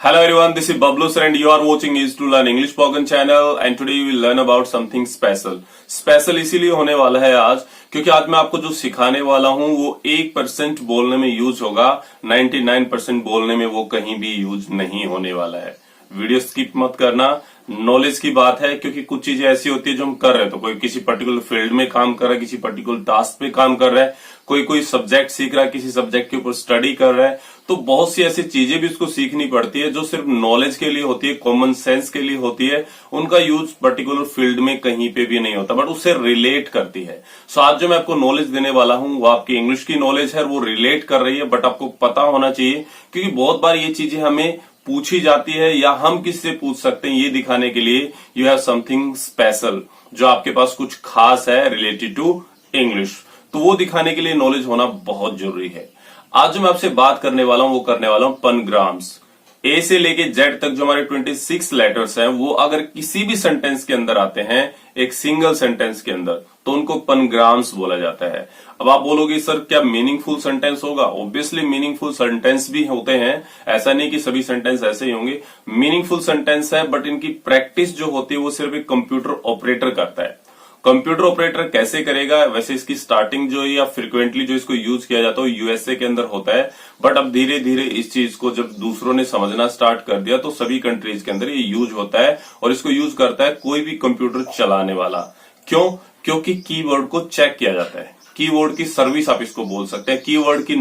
Hello everyone, this is Bablu sir and you are watching Easy to Learn English Spoken channel and today we will learn about something special. Special इसीलिए होने वाला है आज क्योंकि आज मैं आपको जो सिखाने वाला हूं वो 1% बोलने में यूज होगा, 99% बोलने में वो कहीं भी यूज नहीं होने वाला है। वीडियो स्किप मत करना, नॉलेज की बात है क्योंकि कुछ चीजें ऐसी होती है जो हम कर रहे हैं, तो कोई किसी पर्टिकुलर फील्ड में काम कर रहा है, किसी पर्टिकुलर टास्क पे काम कर रहा है, कोई सब्जेक्ट सीख रहा है, किसी सब्जेक्ट के ऊपर स्टडी कर रहा है, तो बहुत सी ऐसी चीजें भी उसको सीखनी पड़ती है जो सिर्फ नॉलेज के लिए होती है, कॉमन सेंस के लिए होती है। उनका यूज पर्टिकुलर फील्ड में कहीं पे भी नहीं होता, बट उससे रिलेट करती है। सो आज जो मैं आपको नॉलेज देने वाला हूं वो आपकी इंग्लिश की नॉलेज है, वो रिलेट कर रही है, बट आपको पता होना चाहिए क्योंकि बहुत बार ये चीजें हमें पूछी जाती है या हम किससे पूछ सकते हैं, ये दिखाने के लिए यू हैव समथिंग स्पेशल, जो आपके पास कुछ खास है रिलेटेड टू इंग्लिश, तो वो दिखाने के लिए नॉलेज होना बहुत जरूरी है। आज जो मैं आपसे बात करने वाला हूं वो करने वाला हूं पनग्राम्स। ए से लेके जेड तक जो हमारे 26 लेटर्स हैं वो अगर किसी भी सेंटेंस के अंदर आते हैं, एक सिंगल सेंटेंस के अंदर, तो उनको पनग्राम्स बोला जाता है। अब आप बोलोगे सर क्या मीनिंगफुल सेंटेंस होगा? ऑब्वियसली मीनिंगफुल सेंटेंस भी होते हैं, ऐसा नहीं कि सभी सेंटेंस ऐसे ही होंगे। मीनिंगफुल सेंटेंस है बट इनकी प्रैक्टिस जो होती है वो सिर्फ एक कंप्यूटर ऑपरेटर करता है। कंप्यूटर ऑपरेटर कैसे करेगा? वैसे इसकी स्टार्टिंग जो है या फ्रिक्वेंटली जो इसको यूज किया जाता है यूएसए के अंदर होता है, बट अब धीरे धीरे इस चीज को जब दूसरों ने समझना स्टार्ट कर दिया तो सभी कंट्रीज के अंदर ये यूज होता है और इसको यूज करता है कोई भी कंप्यूटर चलाने वाला। क्यों? क्योंकि कीवर्ड को चेक किया जाता है, कीवर्ड की सर्विस आप इसको बोल सकते हैं, कीवर्ड की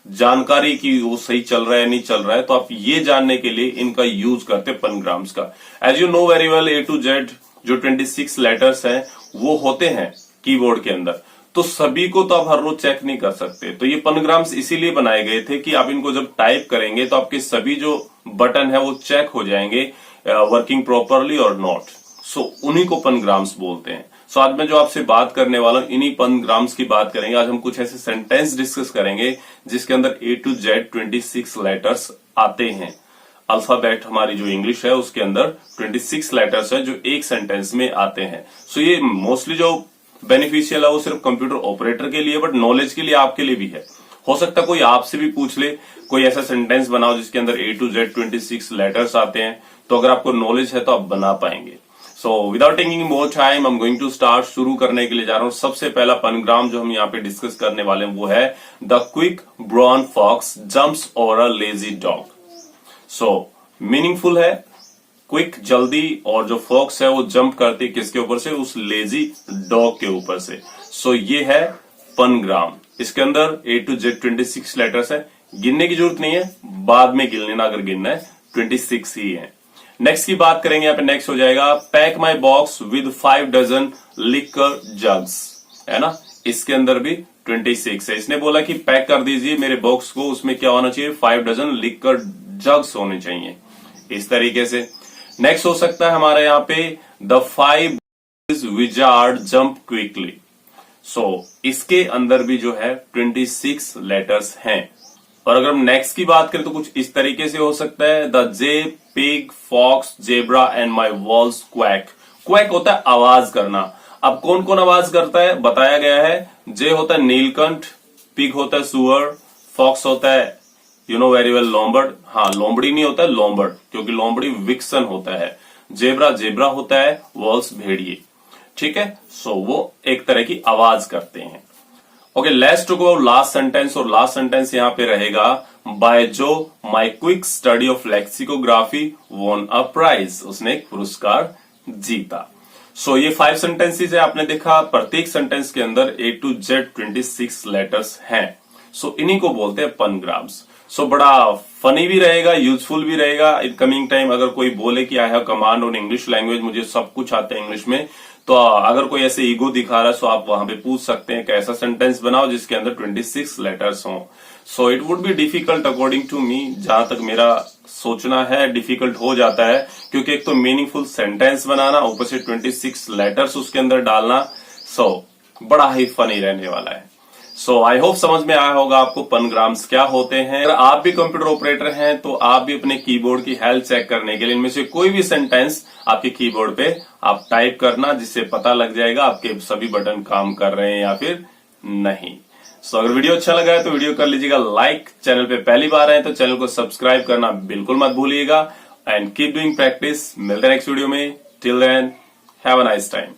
जानकारी की वो सही चल रहा है नहीं चल रहा है, तो आप ये जानने के लिए इनका यूज करते हैं पनग्राम्स का। As you know very well, A to Z जो 26 लेटर्स हैं वो होते हैं कीबोर्ड के अंदर, तो सभी को तो आप हर रोज चेक नहीं कर सकते। तो ये पनग्राम्स इसीलिए बनाए गए थे कि आप इनको जब टाइप करेंगे तो आपके सभी जो बटन है वो चेक हो जाएंगे वर्किंग प्रॉपरली और नॉट। सो उन्हीं को पनग्राम्स बोलते हैं। सो आज मैं जो आपसे बात करने वाला हूं इन्हीं पनग्राम्स की बात करेंगे। आज हम कुछ ऐसे सेंटेंस डिस्कस करेंगे जिसके अंदर ए टू जेड 26 लेटर्स आते हैं। अल्फाबेट हमारी जो इंग्लिश है उसके अंदर 26 लेटर्स है जो एक सेंटेंस में आते हैं। सो ये मोस्टली जो बेनिफिशियल है वो सिर्फ कंप्यूटर ऑपरेटर के लिए, बट नॉलेज के लिए आपके लिए भी है। हो सकता है कोई आपसे भी पूछ ले, कोई ऐसा सेंटेंस बनाओ जिसके अंदर ए टू जेड 26 लेटर्स आते हैं, तो अगर आपको नॉलेज है तो आप बना पाएंगे। So without taking more time I am going to start. शुरू करने के लिए जा रहा हूं। सबसे पहला पनग्राम जो हम यहाँ पे डिस्कस करने वाले हैं वो है the quick brown fox jumps over a lazy dog. So meaningful है, क्विक जल्दी, और जो फॉक्स है वो जंप करती है किसके ऊपर से? उस लेजी डॉग के ऊपर से। सो ये है पनग्राम। इसके अंदर ए टू जेड 26 लेटर्स है, गिनने की जरूरत नहीं है, बाद में गिन लेना अगर गिनना है, 26 ही है। नेक्स्ट की बात करेंगे, यहाँ पे नेक्स्ट हो जाएगा pack my box with 5 dozen liquor jugs, है ना। इसके अंदर भी 26 है। इसने बोला कि पैक कर दीजिए मेरे बॉक्स को, उसमें क्या होना चाहिए? 5 डजन लिकर जग्स होने चाहिए, इस तरीके से। नेक्स्ट हो सकता है हमारे यहाँ पे द 5 विजार्ड जंप क्विकली। सो इसके अंदर भी जो है 26 लेटर्स हैं। और अगर हम नेक्स्ट की बात करें तो कुछ इस तरीके से हो सकता है the jay pig fox zebra and my wolves quack. Quack होता है आवाज करना। अब कौन कौन आवाज करता है बताया गया है। जे होता है नीलकंठ, पिग होता है सुअर, फॉक्स होता है यू नो वेरी वेल लोम्बर्ड, हाँ लोमड़ी नहीं होता है लोम्बर्ड, क्योंकि लोमड़ी विक्सन होता है। जेब्रा जेब्रा होता है, वॉल्स भेड़िए, ठीक है। सो वो एक तरह की आवाज करते हैं। Okay, let's talk about last sentence, और लास्ट सेंटेंस यहाँ पे रहेगा बाय जो my quick study of lexicography won a prize. उसने एक पुरस्कार जीता। सो ये 5 सेंटेंसेस है, आपने देखा प्रत्येक सेंटेंस के अंदर ए टू जेड 26 लेटर्स हैं। सो इन्हीं को बोलते हैं पनग्राम्स। सो बड़ा फनी भी रहेगा, यूजफुल भी रहेगा इन कमिंग टाइम। अगर कोई बोले कि I have command on English language, मुझे सब कुछ आता है इंग्लिश में, तो अगर कोई ऐसे ईगो दिखा रहा है तो आप वहां पे पूछ सकते हैं कि ऐसा सेंटेंस बनाओ जिसके अंदर 26 लेटर्स हों। So it would be difficult according to me, जहां तक मेरा सोचना है डिफिकल्ट हो जाता है, क्योंकि एक तो मीनिंगफुल सेंटेंस बनाना, ऊपर से 26 लेटर्स उसके अंदर डालना। सो बड़ा ही फनी रहने वाला है। सो आई होप समझ में आया होगा आपको पनग्राम्स क्या होते हैं। अगर आप भी कंप्यूटर ऑपरेटर हैं तो आप भी अपने कीबोर्ड की हेल्थ चेक करने के लिए इनमें से कोई भी सेंटेंस आपके कीबोर्ड पे आप टाइप करना, जिससे पता लग जाएगा आपके सभी बटन काम कर रहे हैं या फिर नहीं। सो अगर वीडियो अच्छा लगा है तो वीडियो कर लीजिएगा लाइक, चैनल पे पहली बार आए तो चैनल को सब्सक्राइब करना बिल्कुल मत भूलिएगा एंड कीप डूइंग प्रैक्टिस। मिलते हैं नेक्स्ट वीडियो में। Till then have a nice time.